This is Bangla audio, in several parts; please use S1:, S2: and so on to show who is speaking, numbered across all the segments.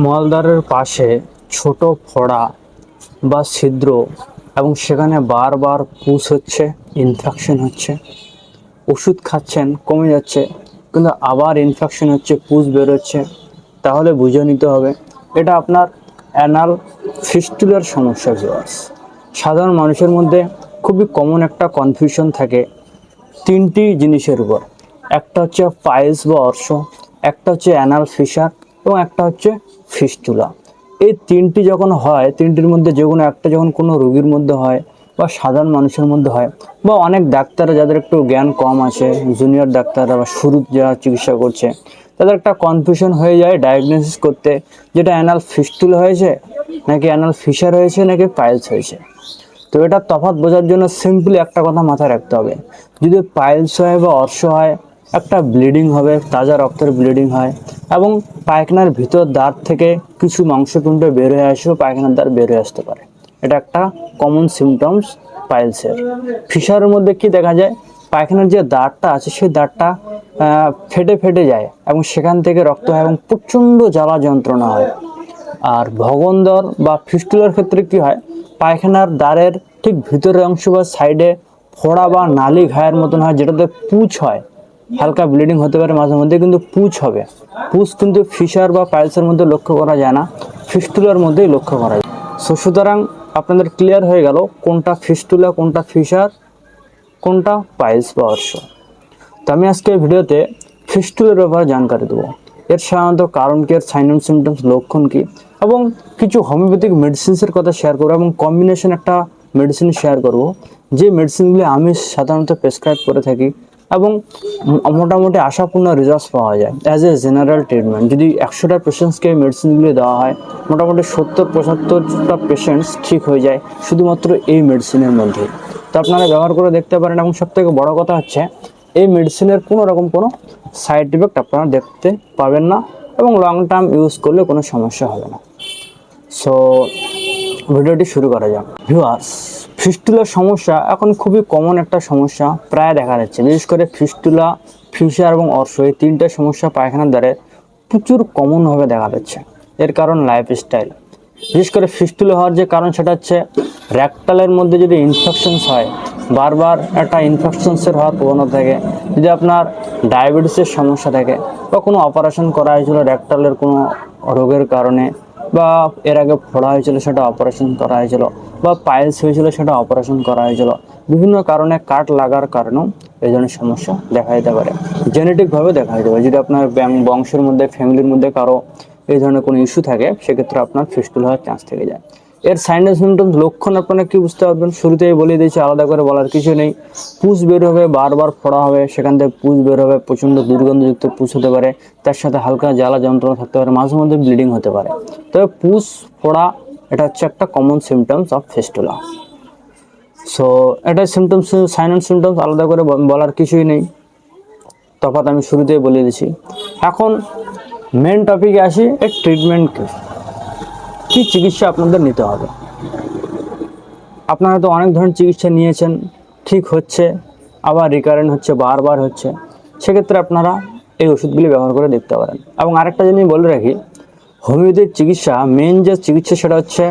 S1: মলদ্বারের পাশে ছোট ফোড়া বা ছিদ্র এবং সেখানে বারবার পুষ হচ্ছে, ইনফেকশন হচ্ছে, ওষুধ খাচ্ছেন কমে যাচ্ছে কিন্তু আবার ইনফেকশন হচ্ছে, পুষ বেরোচ্ছে, তাহলে বুঝে নিতে হবে এটা আপনার অ্যানাল ফিস্টুলার সমস্যা। ভিউয়ার্স, সাধারণ মানুষের মধ্যে খুবই কমন একটা কনফিউশন থাকে তিনটি জিনিসের উপর। একটা হচ্ছে পাইলস বা অর্শ, একটা হচ্ছে অ্যানাল ফিশার এবং একটা হচ্ছে ফিস্টুলা। এই তিনটি যখন হয়, তিনটির মধ্যে যে কোনো একটা যখন কোনো রোগীর মধ্যে হয় বা সাধারণ মানুষের মধ্যে হয় বা অনেক ডাক্তাররা যাদের একটু জ্ঞান কম আছে, জুনিয়র ডাক্তাররা বা শুরু যারা চিকিৎসা করছে, তাদের একটা কনফিউশন হয়ে যায় ডায়াগনোসিস করতে, যেটা অ্যানাল ফিস্টুলা হয়েছে নাকি অ্যানাল ফিশার হয়েছে নাকি পাইলস হয়েছে। তো এটা তফাৎ বোঝার জন্য সিম্পলি একটা কথা মাথায় রাখতে হবে, যদি পাইলস হয় বা অর্শ হয়, একটা ব্লিডিং হবে, তাজা রক্তের ব্লিডিং হয় এবং পায়খানার ভিতর দ্বার থেকে কিছু মাংসপিণ্ড বের হয়ে আসবে, পায়খানার দ্বার বের হয়ে আসতে পারে। এটা একটা কমন সিমটমস পাইলসের। ফিশারের মধ্যে কি দেখা যায়, পায়খানার যে দ্বারটা আছে সেই দ্বারটা ফেটে ফেটে যায় এবং সেখান থেকে রক্ত হয় এবং প্রচণ্ড জ্বালা যন্ত্রণা হয়। আর ভগন্দর বা ফিস্টুলার ক্ষেত্রে কি হয়, পায়খানার দ্বারের ঠিক ভিতরের অংশ বা সাইডে ফোড়া বা নালি ঘায়ের মতন হয়, যেটাতে পুঁজ হয়, হালকা ব্লিডিং হতে পারে মাঝে মধ্যে, কিন্তু পুঁজ হবে। পুঁজ কিন্তু ফিশার বা পাইলসের মধ্যে লক্ষ্য করা যায় না, ফিস্টুলার মধ্যেই লক্ষ্য করা যায়। সুতরাং আপনাদের ক্লিয়ার হয়ে গেল কোনটা ফিস্টুলা, কোনটা ফিশার, কোনটা পাইলস বা অর্শ। তো আমি আজকে এই ভিডিওতে ফিস্টুলার ব্যাপারে জানকারি দেবো, এর সাধারণত কারণ কি, এর সাইন অ্যান্ড সিমটমস লক্ষণ কি, এবং কিছু হোমিওপ্যাথিক মেডিসিনসের কথা শেয়ার করবো এবং কম্বিনেশন একটা মেডিসিন শেয়ার করব, যে মেডিসিনগুলি আমি সাধারণত প্রেসক্রাইব করে থাকি এবং মোটামুটি আশাপূর্ণ রেজাল্টস পাওয়া যায় অ্যাজ এ জেনারেল ট্রিটমেন্ট। যদি 100টা পেশেন্টসকে মেডিসিনগুলি দেওয়া হয়, মোটামুটি 70-75টা পেশেন্টস ঠিক হয়ে যায় শুধুমাত্র এই মেডিসিনের মধ্যে। তো আপনারা ব্যবহার করে দেখতে পারেন এবং সবথেকে বড় কথা হচ্ছে এই মেডিসিনের কোনো রকম কোনো সাইড ইফেক্ট আপনারা দেখতে পাবেন না এবং লং টার্ম ইউজ করলে কোনো সমস্যা হবে না। সো ভিডিওটি শুরু করা যাক। ভিউয়ার্স, ফিস্টুলার সমস্যা এখন খুবই কমন একটা সমস্যা প্রায় দেখা যাচ্ছে, বিশেষ করে ফিস্টুলা, ফিশার এবং অর্শ, এই তিনটে সমস্যা পায়খানার দ্বারে প্রচুর কমনভাবে দেখা যাচ্ছে। এর কারণ লাইফস্টাইল। বিশেষ করে ফিস্টুলা হওয়ার যে কারণ সেটা হচ্ছে র্যাকটালের মধ্যে যদি ইনফেকশনস হয়, বারবার একটা ইনফেকশনসের হওয়ার প্রবণতা থাকে, যদি আপনার ডায়াবেটিসের সমস্যা থাকে বা কোনো অপারেশন করা হয়েছিল র্যাকটালের কোনো রোগের কারণে, বা এর আগে ফোড়া হয়েছিল সেটা অপারেশন করা হয়েছিল, বা পাইলস হয়েছিল সেটা অপারেশন করা হয়েছিল, বিভিন্ন কারণে কাট লাগার কারণেও এই ধরনের সমস্যা দেখা দিতে পারে। জেনেটিকভাবে দেখা দিতে পারে, যদি আপনার বংশের মধ্যে, ফ্যামিলির মধ্যে কারো এই ধরনের কোনো ইস্যু থাকে, সেক্ষেত্রে আপনার ফিস্টুলা হওয়ার চান্স থেকে যায়। এর সাইন অ্যান্ড সিমটমস লক্ষণ আপনারা কি বুঝতে পারবেন, শুরুতেই বলে দিয়েছি, আলাদা করে বলার কিছু নেই। পুষ বের হবে, বারবার ফোড়া হবে, সেখান থেকে পুষ বের হবে, প্রচণ্ড দুর্গন্ধযুক্ত পুষ হতে পারে, তার সাথে হালকা জ্বালা যন্ত্রণা থাকতে পারে, মাঝে মধ্যে ব্লিডিং হতে পারে। তবে পুষ ফোড়া এটা হচ্ছে একটা common symptoms of fistula. So এটা সিমটমস, সাইন অ্যান্ড সিমটমস আলাদা করে বলার কিছুই নেই, তফাৎ আমি শুরুতেই বলে দিয়েছি। এখন মেন টপিকে আসি, এর ট্রিটমেন্ট কি চিকিৎসা আপনাদের নিতে হবে। আপনারা তো অনেক ধরনের চিকিৎসা নিয়েছেন, ঠিক হচ্ছে, আবার রিকারেন্ট হচ্ছে, বারবার হচ্ছে, সেক্ষেত্রে আপনারা এই ওষুধগুলি ব্যবহার করে দেখতে পারেন। এবং আরেকটা জিনিস বলে রাখি, হোমিওপ্যাথিক চিকিৎসা মেন যে চিকিৎসা সেটা হচ্ছে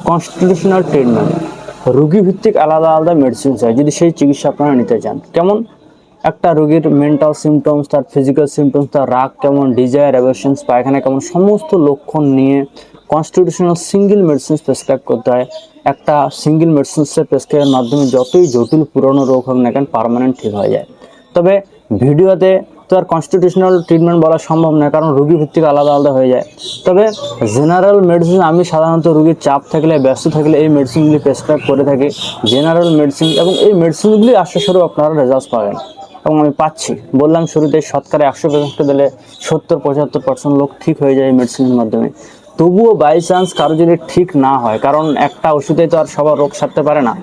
S1: কনস্টিটিউশনাল ট্রিটমেন্ট। রোগী ভিত্তিক আলাদা আলাদা মেডিসিন হয়, যদি সেই চিকিৎসা আপনারা নিতে চান। কেমন, একটা রোগীর মেন্টাল সিমটমস, তার ফিজিক্যাল সিমটমস, তার রাগ কেমন, ডিজায়ার, অ্যাভারশনস, পায়খানা কেমন, সমস্ত লক্ষণ নিয়ে কনস্টিটিউশনাল সিঙ্গেল মেডিসিন প্রেসক্রাইব করতে হয়। একটা সিঙ্গেল মেডিসিনের প্রেসক্রাইবের মাধ্যমে যতই জটিল পুরনো রোগ হোক না কেন পার্মানেন্ট ঠিক হয়ে যায়। তবে ভিডিওতে তো আর কনস্টিটিউশনাল ট্রিটমেন্ট বলা সম্ভব নয়, কারণ রোগী ভিত্তিক আলাদা আলাদা হয়ে যায়। তবে জেনারেল মেডিসিন আমি সাধারণত রোগীর চাপ থাকলে, ব্যস্ত থাকলে এই মেডিসিনগুলি প্রেসক্রাইব করে থাকি, জেনারেল মেডিসিন, এবং এই মেডিসিনগুলি আশ্বাসস্বরূপ আপনারা রেজাল্ট পাবেন এবং আমি পাচ্ছি। বললাম শুরুতে, শতকরা 100% দিলে 70-75% লোক ঠিক হয়ে যায় এই মেডিসিনের মাধ্যমে। তবুও বাই চান্স কারো যদি ঠিক না হয়, কারণ একটা ওষুধে তো আর সবার রোগ সারতে পারে না,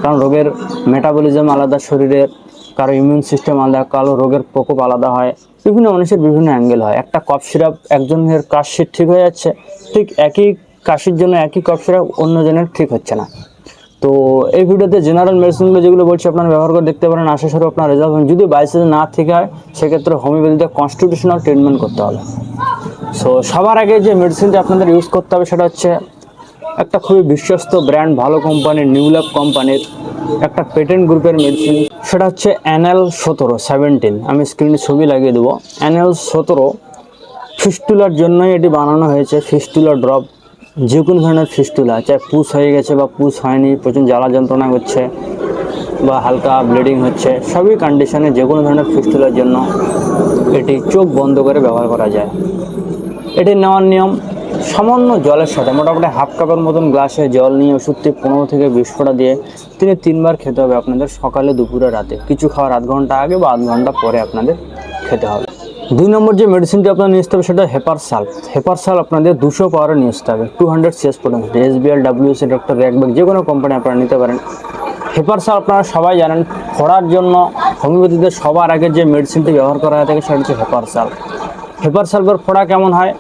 S1: কারণ রোগের মেটাবলিজম আলাদা, শরীরের কারো ইমিউন সিস্টেম আলাদা, কারো রোগের প্রকোপ আলাদা হয়, বিভিন্ন মানুষের বিভিন্ন অ্যাঙ্গেল হয়। একটা কফ সিরাপ একজনের কাশি ঠিক হয়ে যাচ্ছে, ঠিক একই কাশির জন্য একই কফ সিরাপ অন্যজনের ঠিক হচ্ছে না। তো এই ভিডিওতে জেনারেল মেডিসিনগুলো যেগুলো বলছি আপনারা ব্যবহার করে দেখতে পারেন, আশাস্বরূপ আপনার রেজাল্ট হবে। যদি বাইসেন্স না ঠিক হয়, সেক্ষেত্রে হোমিওপ্যাথিতে কনস্টিটিউশনাল ট্রিটমেন্ট করতে হবে। সো সবার আগে যে মেডিসিনটা আপনাদের ইউজ করতে হবে সেটা হচ্ছে একটা খুবই বিশ্বস্ত ব্র্যান্ড, ভালো কোম্পানির, নিউল্যাব কোম্পানির একটা পেটেন্ট গ্রুপের মেডিসিন। সেটা হচ্ছে NL17। আমি স্ক্রিনে ছবি লাগিয়ে দেবো। NL17 ফিস্টুলার জন্যই এটি বানানো হয়েছে। ফিস্টুলা ড্রপ, যে কোনো ধরনের ফিস্টুলা, চাই পুশ হয়ে গেছে বা পুশ হয়নি, প্রচুর জ্বালা যন্ত্রণা হচ্ছে বা হালকা ব্লিডিং হচ্ছে, সবই কন্ডিশনে যে কোনো ধরনের ফিস্টুলার জন্য এটি চোখ বন্ধ করে ব্যবহার করা যায়। এটি নেওয়ার নিয়ম, সামান্য জলের সাথে মোটামুটি হাফ কাপের মতন গ্লাসে জল নিয়ে ওষুধটি 15 থেকে 20 ফোঁটা দিয়ে 3বার খেতে হবে আপনাদের, সকালে, দুপুরে, রাতে। কিছু খাওয়ার আধ ঘন্টা আগে বা আধ ঘন্টা পরে আপনাদের খেতে হবে। 2 নম্বর যে মেডিসিনটি আপনার নিয়ে আসতে হবে সেটা হেপারসাল। হেপারসাল আপনাদের 200 পাওয়ারে নিয়ে আসতে হবে, 200 CS পোটেন্সিটি। SBL, WC, ডক্টর র্যাকবার্গ, যে কোনো কোম্পানি আপনারা নিতে পারেন। হেপারসাল আপনারা সবাই জানেন, ফোড়ার জন্য হোমিওপ্যাথিতে সবার আগে যে মেডিসিনটি ব্যবহার করা হয়ে থাকে সেটা হচ্ছে হেপারসাল। হেপারসালভের ফোড়া কেমন হয়?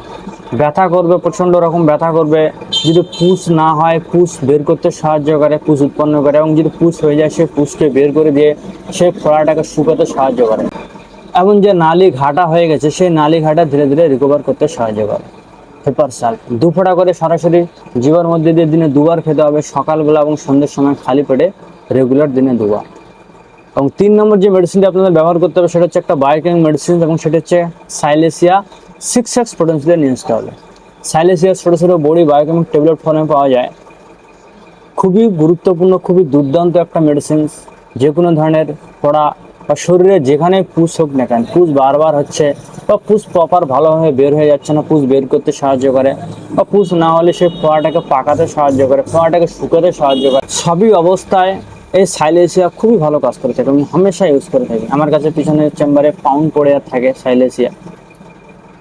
S1: ব্যথা করবে, প্রচণ্ড রকম ব্যথা করবে। যদি পুষ না হয়, পুষ বের করতে সাহায্য করে, পুষ উৎপন্ন করে, এবং যদি পুষ হয়ে যায় সেই পুষকে বের করে দিয়ে সেই ফোড়াটাকে শুকাতে সাহায্য করে। এবং যে নালি ঘাটা হয়ে গেছে সেই নালি ঘাটা ধীরে ধীরে রিকভার করতে সাহায্য করে হেপারসাল। 2 ফোঁটা করে সরাসরি জিভার মধ্যে দিয়ে দিনে 2বার খেতে হবে, সকালবেলা এবং সন্ধ্যের সময় খালি পেটে, রেগুলার দিনে 2বার। এবং 3 নম্বর যে মেডিসিনটা আপনাদের ব্যবহার করতে হবে সেটা হচ্ছে একটা বায়োকেমিং মেডিসিন, এবং সেটা হচ্ছে সাইলেসিয়া 6X পোটেন্সিতে নিয়ে আসতে হবে। সাইলেসিয়া ছোটো ছোটো বড়ি বায়োকেমিক ট্যাবলেট ফর্মে পাওয়া যায়। খুবই গুরুত্বপূর্ণ, খুবই দুর্দান্ত একটা মেডিসিন। যে কোনো ধরনের ফোড়া বা শরীরে যেখানে পুষ হোক না কেন, পুষ বারবার হচ্ছে বা পুষ প্রপার ভালোভাবে বের হয়ে যাচ্ছে না, পুষ বের করতে সাহায্য করে, বা পুষ না হলে সেই ফোড়াটাকে পাকাতে সাহায্য করে, ফোড়াটাকে শুকাতে সাহায্য করে। সবই অবস্থায় এই সাইলেসিয়া খুবই ভালো কাজ করে থাকে, আমি হামেশা ইউজ করে থাকি। আমার কাছে পিছনের চেম্বারে পাউন্ড পড়ে থাকে সাইলেসিয়া।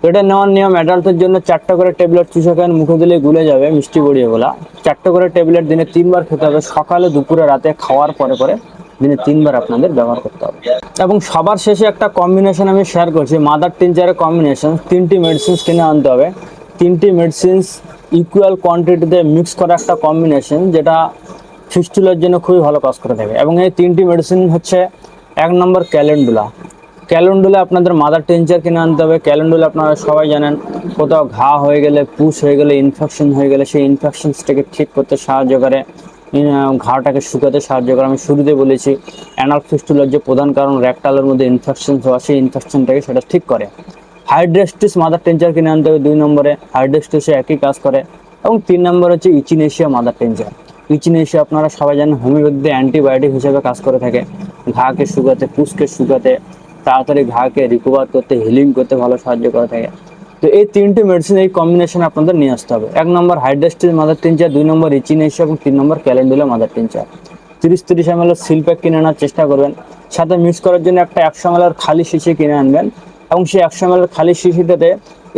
S1: তো এটা নেওয়ার নিয়ম, অ্যাডাল্টের জন্য 4টা করে ট্যাবলেট চুষে খান, মুখে দিলে গুলে যাবে মিষ্টি গড়িয়ে বলা। 4টা করে ট্যাবলেট দিনে 3বার খেতে হবে, সকালে, দুপুরে, রাতে, খাওয়ার পরে পরে দিনে 3বার আপনাদের ব্যবহার করতে হবে। এবং সবার শেষে একটা কম্বিনেশন আমি শেয়ার করছি, মাদার টিনচারের কম্বিনেশন। 3টি মেডিসিনস কিনে আনতে হবে, 3টি মেডিসিনস ইকুয়াল কোয়ান্টিটিতে মিক্স করা একটা কম্বিনেশন, যেটা ফিস্টুলার জন্য খুবই ভালো কাজ করে থাকে। এবং এই 3টি মেডিসিন হচ্ছে 1 নম্বর ক্যালেন্ডুলা। ক্যালেন্ডুলা আপনাদের মাদার টিনচার কিনে আনতে হবে। ক্যালেন্ডুলা আপনারা সবাই জানেন, কোথাও ঘা হয়ে গেলে, পুষ হয়ে গেলে, ইনফেকশন হয়ে গেলে সেই ইনফেকশনসটাকে ঠিক করতে সাহায্য করে, ঘাটাকে শুকাতে সাহায্য করে। আমি শুরুতে বলেছি অ্যানাল ফিস্টুলার যে প্রধান কারণ রেকটালের মধ্যে ইনফেকশন হওয়া, সেই ইনফেকশনটাকে সেটা ঠিক করে। হাইড্রেস্টিস মাদার টিনচার কিনে আনতে হবে 2 নম্বরে, হাইড্রেস্টিসে একই কাজ করে। এবং 3 নম্বর হচ্ছে ইচিনেশিয়া মাদার টিনচার। ইচিনেশিয়া আপনারা সবাই জানেন হোমিওপ্যাথিতে অ্যান্টিবায়োটিক হিসেবে কাজ করে থাকে, ঘাকে শুকাতে, পুষকে শুকাতে, তাড়াতাড়ি ঘাকে রিকভার করতে, হিলিং করতে ভালো সাহায্য করে থাকে। তো এই 3টি মেডিসিন, এই কম্বিনেশন আপনাদের নিয়ে আসতে হবে। 1 নম্বর হাইড্রেস্টিস মাদার টিনচার, 2 নম্বর ইচিনেশিয়া, এবং 3 নম্বর calendula mother tincture. 30 ml seal pack কিনে আনার চেষ্টা করবেন। সাথে মিক্স করার জন্য একটা 100 ml খালি শিশি কিনে আনবেন, এবং সেই 100 ml খালি শিশিটাতে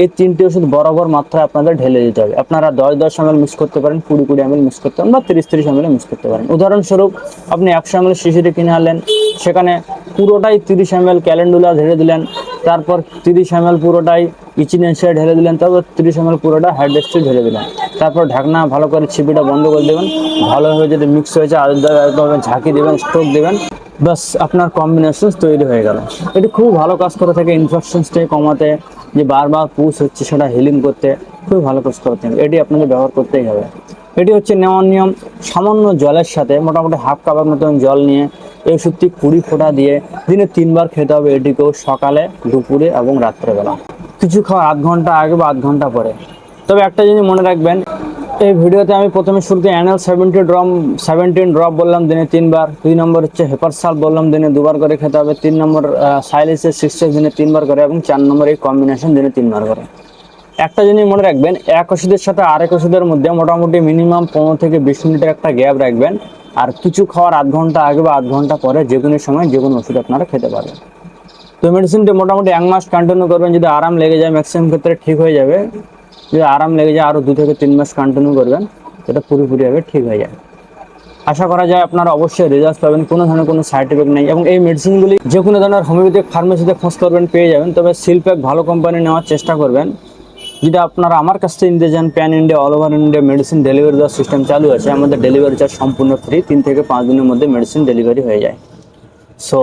S1: এই 3টি ওষুধ বরাবর মাত্রায় আপনাদের ঢেলে দিতে হবে। আপনারা 10 ml মিক্স করতে পারেন, 20 ml মিক্স করতে পারেন, বা 30 ml মিক্স করতে পারেন। উদাহরণস্বরূপ আপনি 100 ml শিশিটি কিনে আনলেন, সেখানে পুরোটাই 30 ml ক্যালেন্ডুলা ঢেলে দিলেন, তারপর 30 ml পুরোটাই ইচিনেশিয়া ঢেলে দিলেন, তারপর 30 ml পুরোটা হাইড্রেস্টিস ঢেলে দিলেন। তারপর ঢাকনা ভালো করে ছিপিটা বন্ধ করে দেবেন। ভালোভাবে যদি মিক্স হয়েছে আলাদাভাবে ঝাঁকি দেবেন, স্ট্রোক দেবেন, বাস আপনার কম্বিনেশন তৈরি হয়ে গেল। এটি খুব ভালো কাজ করে থাকে ইনফেকশনসটাকে কমাতে, যে বারবার পুষ হচ্ছে সেটা হিলিং করতে খুব ভালো কাজ করে থাকে। এটি আপনাদের ব্যবহার করতেই হবে। এটি হচ্ছে নেওয়ার নিয়ম, সামান্য জলের সাথে মোটামুটি হাফ কাপের মতন জল নিয়ে এই ওষুধটি 20 ফোঁটা দিয়ে দিনে 3বার খেতে হবে। এটিকেও সকালে, দুপুরে এবং রাত্রেবেলা, কিছু খাওয়ার আধ ঘন্টা আগে বা আধ ঘন্টা পরে। তবে একটা জিনিস মনে রাখবেন, এই ভিডিওতে আমি প্রথমে শুরুতে NL17 ড্রপ বললাম দিনে 3বার, 2 নম্বর হচ্ছে হেপারসাল বললাম দিনে 2বার করে খেতে হবে, 3 নম্বর সাইলেসিয়া 6X দিনে 3বার করে, এবং 4 নম্বর এই কম্বিনেশন দিনে 3বার করে। একটা জিনিস মনে রাখবেন, এক ওষুধের সাথে আরেক ওষুধের মধ্যে মোটামুটি মিনিমাম 15 থেকে 20 মিনিটের একটা গ্যাপ রাখবেন। আর কিছু খাওয়ার আধ ঘন্টা আগে বা আধ ঘন্টা পরে যে কোনো সময় যে কোনো ওষুধ আপনারা খেতে পারবেন। তো মেডিসিনটি মোটামুটি 1 মাস কন্টিনিউ করবেন। যদি আরাম লেগে যায় ম্যাক্সিমাম ক্ষেত্রে ঠিক হয়ে যাবে, যদি আরাম লেগে যায় আরও 2 থেকে 3 মাস কন্টিনিউ করবেন, এটা পুরোপুরিভাবে ঠিক হয়ে যায়। আশা করা যায় আপনারা অবশ্যই রেজাল্ট পাবেন, কোনো ধরনের কোনো সাইড এফেক্ট নেই। এবং এই মেডিসিনগুলি যে কোনো ধরনের হোমিওপ্যাথিক ফার্মেসিতে খোঁজ করবেন, পেয়ে যাবেন। তবে সিল প্যাক ভালো কোম্পানি নেওয়ার চেষ্টা করবেন। যেটা আপনারা আমার কাছ থেকে নিতে চান, pan India, all over India medicine delivery দেওয়ার সিস্টেম চালু আছে। আমাদের ডেলিভারি চার্জ সম্পূর্ণ ফ্রি, 3 থেকে 5 দিনের মধ্যে মেডিসিন ডেলিভারি হয়ে যায়। সো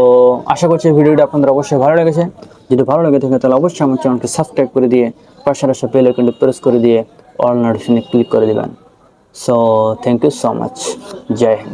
S1: আশা করছি এই ভিডিওটা আপনাদের অবশ্যই ভালো লেগেছে। যদি ভালো লেগে থাকে তাহলে অবশ্যই আমার চ্যানেলকে সাবস্ক্রাইব করে দিয়ে পাশে আসা বেল আইকনটি প্রেস করে দিয়ে অল নোটিফিকেশনে ক্লিক করে দিবেন। So thank you so much. জয় হিন্দ।